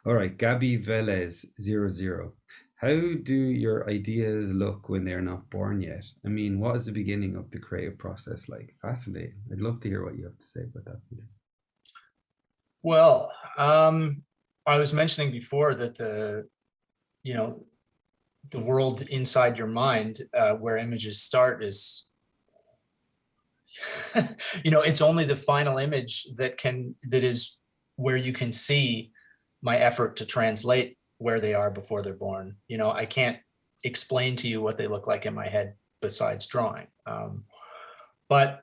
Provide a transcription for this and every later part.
All right, Gabby Velez 00. How do your ideas look when they're not born yet? I mean, what is the beginning of the creative process like? Fascinating. I'd love to hear what you have to say about that, Peter. Well, I was mentioning before that you know, the world inside your mind, where images start is, it's only the final image that is where you can see my effort to translate where they are before they're born. I can't explain to you what they look like in my head besides drawing. But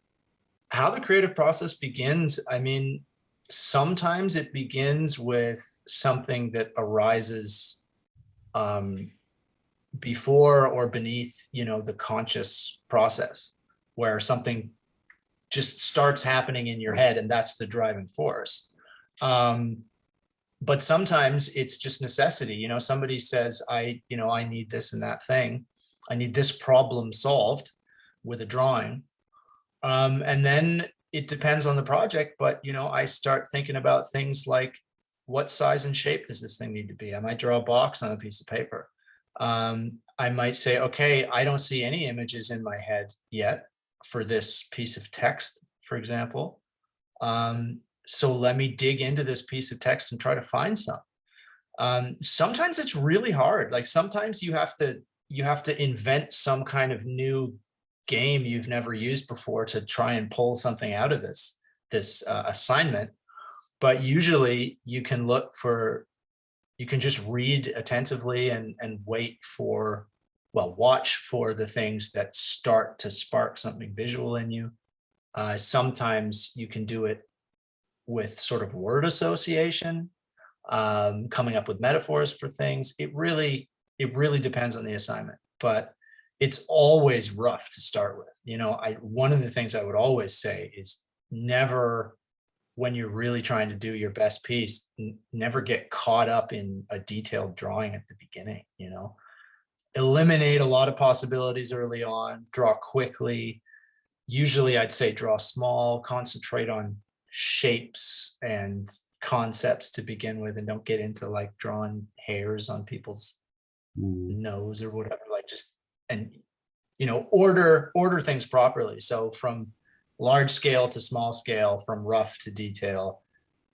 how the creative process begins, I mean, sometimes it begins with something that arises um, before or beneath, the conscious process, where something just starts happening in your head and that's the driving force. Um, but sometimes it's just necessity. Somebody says, I need this and that thing. I need this problem solved with a drawing. And then it depends on the project, but I start thinking about things like, what size and shape does this thing need to be? I might draw a box on a piece of paper. I might say, okay, I don't see any images in my head yet for this piece of text, for example. So let me dig into this piece of text and try to find some. Sometimes it's really hard. Like sometimes you have to invent some kind of new game you've never used before to try and pull something out of this assignment. But usually you can just read attentively and watch for the things that start to spark something visual in you. Sometimes you can do it with sort of word association, coming up with metaphors for things. It really depends on the assignment, but it's always rough to start with. One of the things I would always say is never, when you're really trying to do your best piece, never get caught up in a detailed drawing at the beginning. Eliminate a lot of possibilities early on, draw quickly. Usually I'd say draw small, concentrate on shapes and concepts to begin with, and don't get into like drawing hairs on people's Mm. nose or whatever. Like just, and order things properly. So from large scale to small scale, from rough to detail,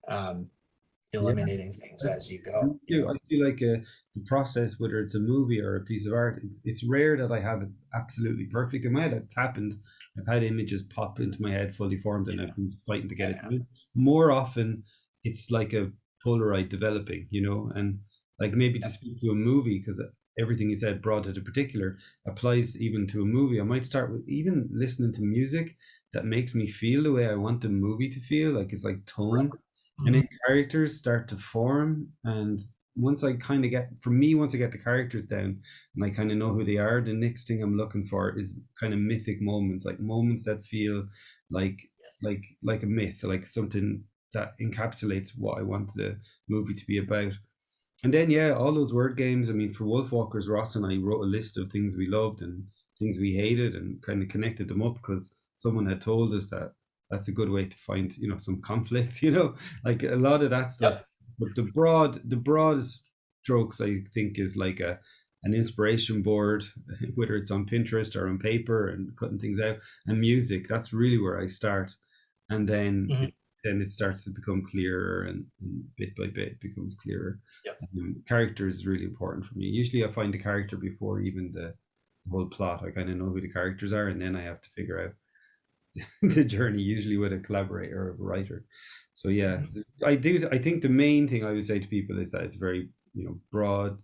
um, Yeah, eliminating things I as you go. I feel like the process, whether it's a movie or a piece of art, it's rare that I have it absolutely perfect in my head. It's happened. I've had images pop into my head fully formed, and Yeah, I've been fighting to get it yeah, to it. More often, it's like a Polaroid developing, and like maybe to yeah. speak to a movie, because everything you said brought it in particular applies even to a movie. I might start with even listening to music that makes me feel the way I want the movie to feel, like it's like Right. tone, and Mhm. then characters start to form. And once I kind of get, for me, once I get the characters down and I kind of know who they are, the next thing I'm looking for is kind of mythic moments, like moments that feel like Yes. like a myth, like something that encapsulates what I want the movie to be about. And then yeah, all those word games. I mean, for Wolfwalkers, Ross and I wrote a list of things we loved and things we hated, and kind of connected them up because someone had told us that that's a good way to find some conflict. Like a lot of that stuff. Yep. But the broad strokes, I think, is like an inspiration board, whether it's on Pinterest or on paper, and cutting things out, and music. That's really where I start, and then Mhm. it starts to become clearer, and bit by bit it becomes clearer. Yep. Character is really important for me. Usually, I find the character before even the whole plot. I kind of know who the characters are, and then I have to figure out the journey, usually with a collaborator or a writer. So yeah, Mhm. I do. I think the main thing I would say to people is that it's very broad,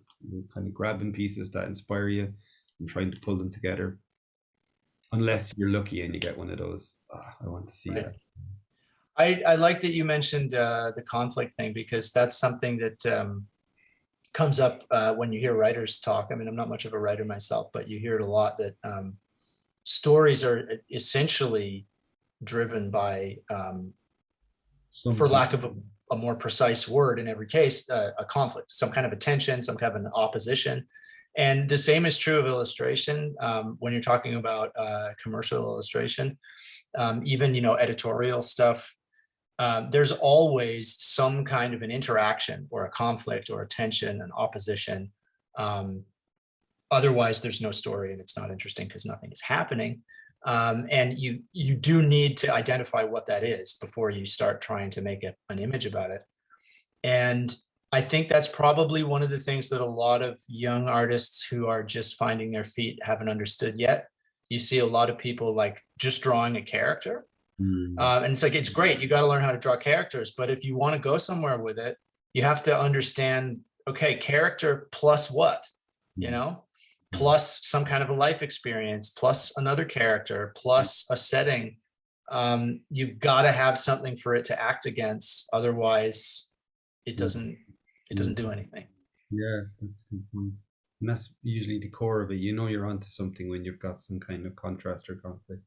kind of grabbing pieces that inspire you and trying to pull them together. Yep. Unless you're lucky and you get one of those, I want to see Right. that. I like that you mentioned the conflict thing, because that's something that comes up when you hear writers talk. I mean, I'm not much of a writer myself, but you hear it a lot, that stories are essentially driven by, for Something. lack of a more precise word in every case, a conflict, some kind of a tension, some kind of an opposition. And the same is true of illustration. When you're talking about commercial illustration, even editorial stuff, there's always some kind of an interaction or a conflict or a tension, an opposition. Um, Otherwise, there's no story and it's not interesting because nothing is happening. And you do need to identify what that is before you start trying to make an image about it. And I think that's probably one of the things that a lot of young artists who are just finding their feet haven't understood yet. You see a lot of people like just drawing a character. Mm. And it's like, it's great. You got to learn how to draw characters. But if you want to go somewhere with it, you have to understand, okay, character plus what, you Mm. know, plus some kind of a life experience, plus another character, plus a setting. You've got to have something for it to act against. Otherwise, it Yeah. doesn't it Yeah. doesn't do anything. Yeah, that's a good point. And that's usually the core of it. You know you're onto something when you've got some kind of contrast or conflict.